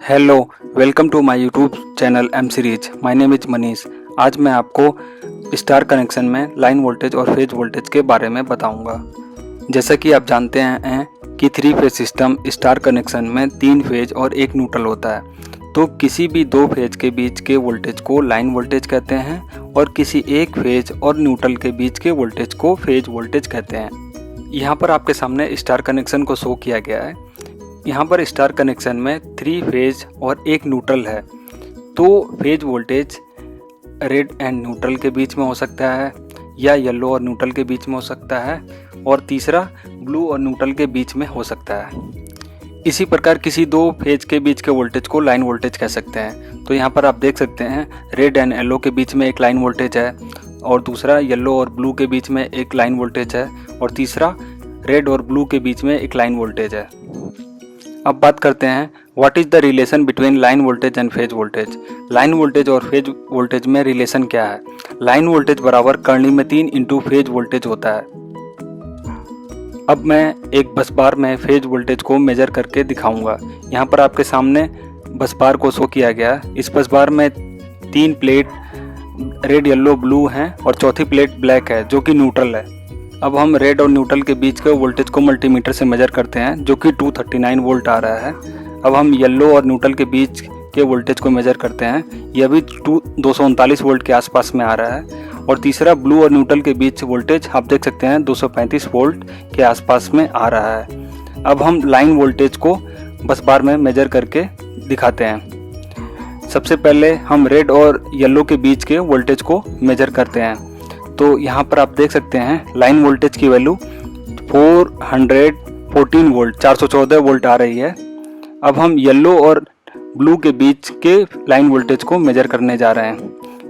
Hello, welcome to my YouTube channel M series. My name is Manish. आज मैं आपको star connection में line voltage और फेज वोल्टेज के बारे में बताऊंगा। जैसा कि आप जानते हैं कि 3 फेज सिस्टम स्टार कनेक्शन में 3 फेज और 1 न्यूट्रल होता है। तो किसी भी 2 फेज के बीच के वोल्टेज को लाइन वोल्टेज कहते हैं और किसी 1 फेज और न्यूट्रल के बीच के वोल्टेज को फेज वोल्टेज कहते हैं। यहाँ पर आपके सामने स्टार कनेक्शन को शो किया गया है। यहाँ पर स्टार कनेक्शन में 3 फेज और 1 न्यूट्रल है। तो phase voltage red and neutral के बीच में हो सकता है या येलो और न्यूट्रल के बीच में हो सकता है और तीसरा ब्लू और न्यूट्रल के बीच में हो सकता है। इसी प्रकार किसी 2 फेज के बीच के वोल्टेज को लाइन वोल्टेज कह सकते हैं। तो यहाँ पर आप देख सकते हैं रेड एंड येलो के बीच में एक लाइन वोल्टेज है और दूसरा येलो और ब्लू के बीच में एक लाइन वोल्टेज है और तीसरा रेड और ब्लू के बीच में एक लाइन वोल्टेज है। अब बात करते हैं what is the relation between line voltage and phase voltage. Line voltage और फेज वोल्टेज में रिलेशन क्या है। लाइन वोल्टेज बराबर करनी में 3 इंटू फेज वोल्टेज होता है। अब मैं एक बस बार में फेज वोल्टेज को मेजर करके दिखाऊंगा। यहाँ पर आपके सामने बस बार को शो किया गया। इस बस बार में 3 प्लेट रेड येलो ब्लू हैं और चौथी प्लेट ब्लैक है जो कि न्यूट्रल है। अब हम रेड और न्यूट्रल के बीच के वोल्टेज को मल्टीमीटर से मेजर करते हैं जो कि 239 वोल्ट आ रहा है। अब हम येलो और न्यूट्रल के बीच के वोल्टेज को मेजर करते हैं। यह भी 239 वोल्ट के आसपास में आ रहा है। और तीसरा ब्लू और न्यूट्रल के बीच वोल्टेज आप देख सकते हैं 235 वोल्ट के आसपास में आ रहा है। अब हम लाइन वोल्टेज को बस बार में मेजर करके दिखाते हैं। सबसे पहले हम रेड और येलो के बीच के वोल्टेज को मेजर करते हैं। तो यहाँ पर आप देख सकते हैं लाइन वोल्टेज की वैल्यू 414 वोल्ट 414 वोल्ट आ रही है। अब हम येलो और ब्लू के बीच के लाइन वोल्टेज को मेजर करने जा रहे हैं।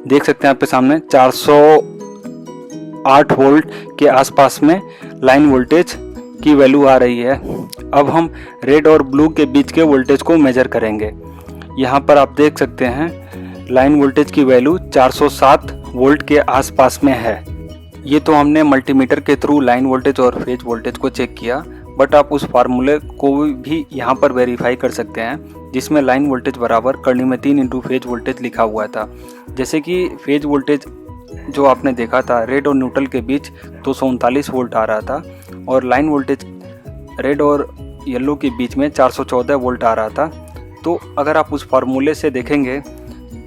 देख सकते हैं आपके सामने 408 वोल्ट के आसपास में लाइन वोल्टेज की वैल्यू आ रही है। अब हम रेड और ब्लू के बीच के वोल्टेज को मेजर करेंगे। यहाँ पर आप देख सकते हैं लाइन वोल्टेज की वैल्यू 407 वोल्ट के आसपास में है। ये तो हमने मल्टीमीटर के थ्रू लाइन वोल्टेज और फेज वोल्टेज को चेक किया, बट आप उस फार्मूले को भी यहाँ पर वेरीफाई कर सकते हैं जिसमें लाइन वोल्टेज बराबर करनी में 3 इंटू फेज वोल्टेज लिखा हुआ था। जैसे कि फेज वोल्टेज जो आपने देखा था रेड और न्यूट्रल के बीच 239 वोल्ट आ रहा था और लाइन वोल्टेज रेड और येलो के बीच में 414 वोल्ट आ रहा था। तो अगर आप उस फार्मूले से देखेंगे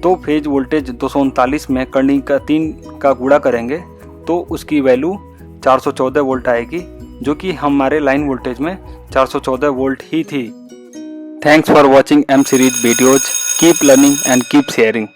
तो फेज वोल्टेज 239 में करनी का 3 का गुणा करेंगे तो उसकी वैल्यू 414 वोल्ट आएगी जो कि हमारे लाइन वोल्टेज में 414 वोल्ट ही थी। Thanks for watching M series videos. Keep learning and keep sharing.